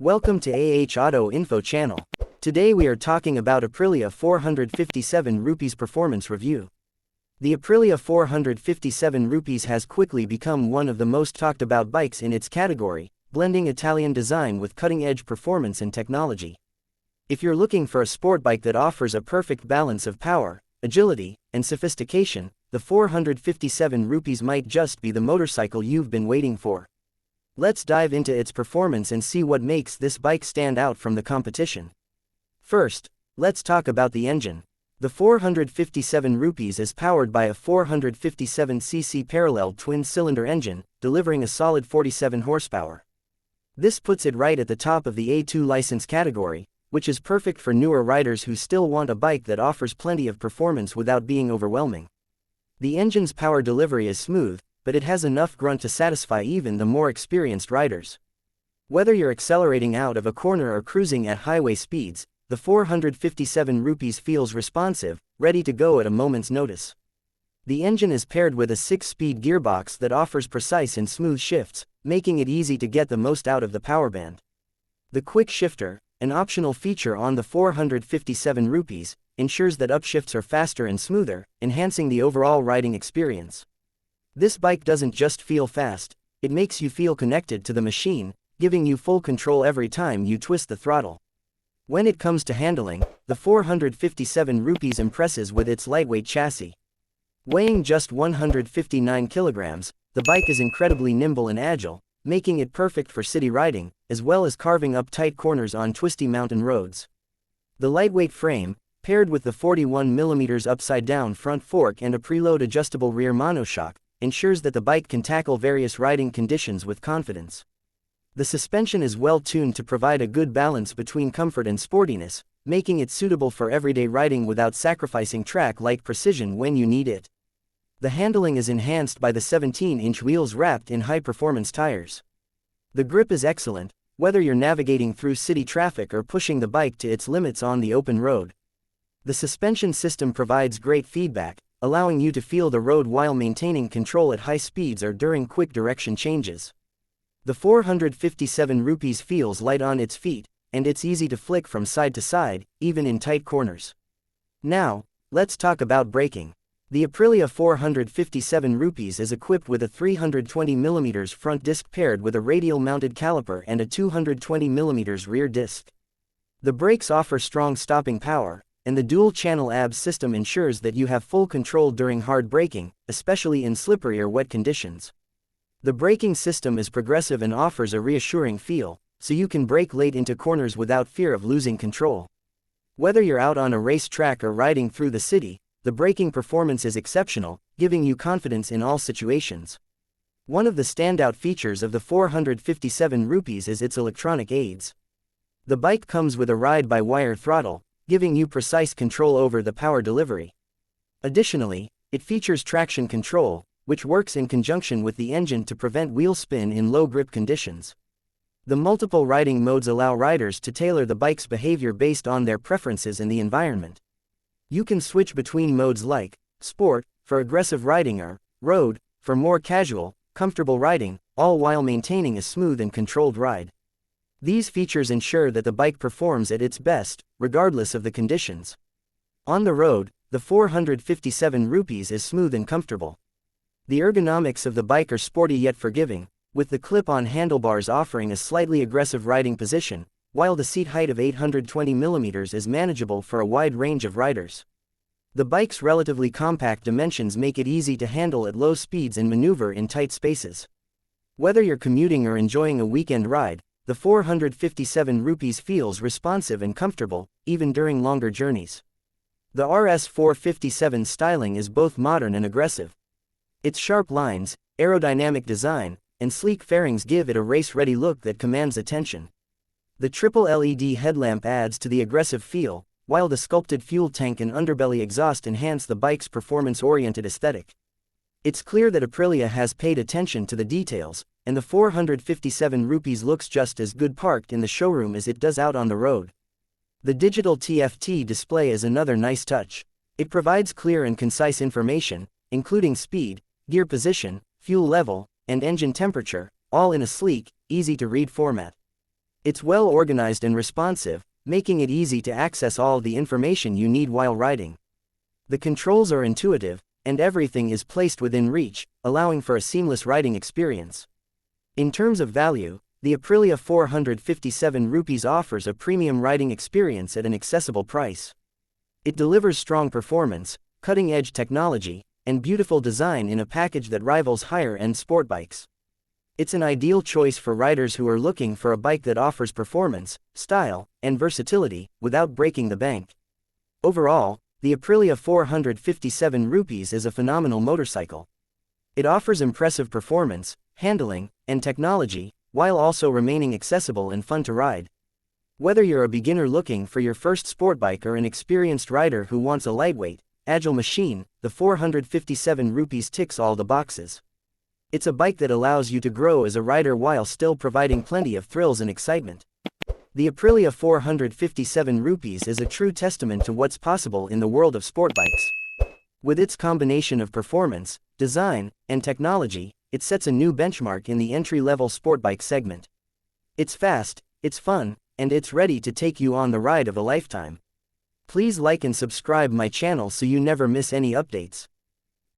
Welcome to Auto Info channel. Today we are talking about Aprilia 457 rupees performance review. The Aprilia 457 rupees has quickly become one of the most talked about bikes in its category, blending Italian design with cutting-edge performance and technology. If you're looking for a sport bike that offers a perfect balance of power, agility, and sophistication, the 457 rupees might just be the motorcycle you've been waiting for. Let's dive into its performance and see what makes this bike stand out from the competition. First, let's talk about the engine. The 457 rupees is powered by a 457cc parallel twin-cylinder engine, delivering a solid 47 horsepower. This puts it right at the top of the A2 license category, which is perfect for newer riders who still want a bike that offers plenty of performance without being overwhelming. The engine's power delivery is smooth, but it has enough grunt to satisfy even the more experienced riders. Whether you're accelerating out of a corner or cruising at highway speeds, the 457 rupees feels responsive, ready to go at a moment's notice. The engine is paired with a 6-speed gearbox that offers precise and smooth shifts, making it easy to get the most out of the power band. The quick shifter, an optional feature on the 457 rupees, ensures that upshifts are faster and smoother, enhancing the overall riding experience. This bike doesn't just feel fast, it makes you feel connected to the machine, giving you full control every time you twist the throttle. When it comes to handling, the 457 rupees impresses with its lightweight chassis. Weighing just 159 kilograms, the bike is incredibly nimble and agile, making it perfect for city riding, as well as carving up tight corners on twisty mountain roads. The lightweight frame, paired with the 41mm upside-down front fork and a preload adjustable rear monoshock, ensures that the bike can tackle various riding conditions with confidence. The suspension is well tuned to provide a good balance between comfort and sportiness, making it suitable for everyday riding without sacrificing track-like precision when you need it. The handling is enhanced by the 17-inch wheels wrapped in high-performance tires. The grip is excellent, whether you're navigating through city traffic or pushing the bike to its limits on the open road. The suspension system provides great feedback, allowing you to feel the road while maintaining control at high speeds or during quick direction changes. The 457 rupees feels light on its feet, and it's easy to flick from side to side, even in tight corners. Now, let's talk about braking. The Aprilia 457 rupees is equipped with a 320mm front disc paired with a radial-mounted caliper and a 220mm rear disc. The brakes offer strong stopping power, and the dual-channel ABS system ensures that you have full control during hard braking, especially in slippery or wet conditions. The braking system is progressive and offers a reassuring feel, so you can brake late into corners without fear of losing control. Whether you're out on a racetrack or riding through the city, the braking performance is exceptional, giving you confidence in all situations. One of the standout features of the 457 rupees is its electronic aids. The bike comes with a ride-by-wire throttle, giving you precise control over the power delivery. Additionally, it features traction control, which works in conjunction with the engine to prevent wheel spin in low grip conditions. The multiple riding modes allow riders to tailor the bike's behavior based on their preferences and the environment. You can switch between modes like Sport, for aggressive riding, or Road, for more casual, comfortable riding, all while maintaining a smooth and controlled ride. These features ensure that the bike performs at its best, regardless of the conditions. On the road, the 457 rupees is smooth and comfortable. The ergonomics of the bike are sporty yet forgiving, with the clip-on handlebars offering a slightly aggressive riding position, while the seat height of 820mm is manageable for a wide range of riders. The bike's relatively compact dimensions make it easy to handle at low speeds and maneuver in tight spaces. Whether you're commuting or enjoying a weekend ride, the 457 rupees feels responsive and comfortable, even during longer journeys. The RS457 styling is both modern and aggressive. Its sharp lines, aerodynamic design, and sleek fairings give it a race-ready look that commands attention. The triple LED headlamp adds to the aggressive feel, while the sculpted fuel tank and underbelly exhaust enhance the bike's performance-oriented aesthetic. It's clear that Aprilia has paid attention to the details, and the 457 rupees looks just as good parked in the showroom as it does out on the road. The digital TFT display is another nice touch. It provides clear and concise information, including speed, gear position, fuel level, and engine temperature, all in a sleek, easy-to-read format. It's well organized and responsive, making it easy to access all the information you need while riding. The controls are intuitive, and everything is placed within reach, allowing for a seamless riding experience. In terms of value, the Aprilia 457 rupees offers a premium riding experience at an accessible price. It delivers strong performance, cutting-edge technology, and beautiful design in a package that rivals higher-end sport bikes. It's an ideal choice for riders who are looking for a bike that offers performance, style, and versatility, without breaking the bank. Overall, the Aprilia 457 rupees is a phenomenal motorcycle. It offers impressive performance, handling, and technology, while also remaining accessible and fun to ride. Whether you're a beginner looking for your first sport bike or an experienced rider who wants a lightweight, agile machine, the 457 rupees ticks all the boxes. It's a bike that allows you to grow as a rider while still providing plenty of thrills and excitement. The Aprilia 457 rupees is a true testament to what's possible in the world of sport bikes. With its combination of performance, design, and technology, it sets a new benchmark in the entry-level sport bike segment. It's fast, it's fun, and it's ready to take you on the ride of a lifetime. Please like and subscribe my channel so you never miss any updates.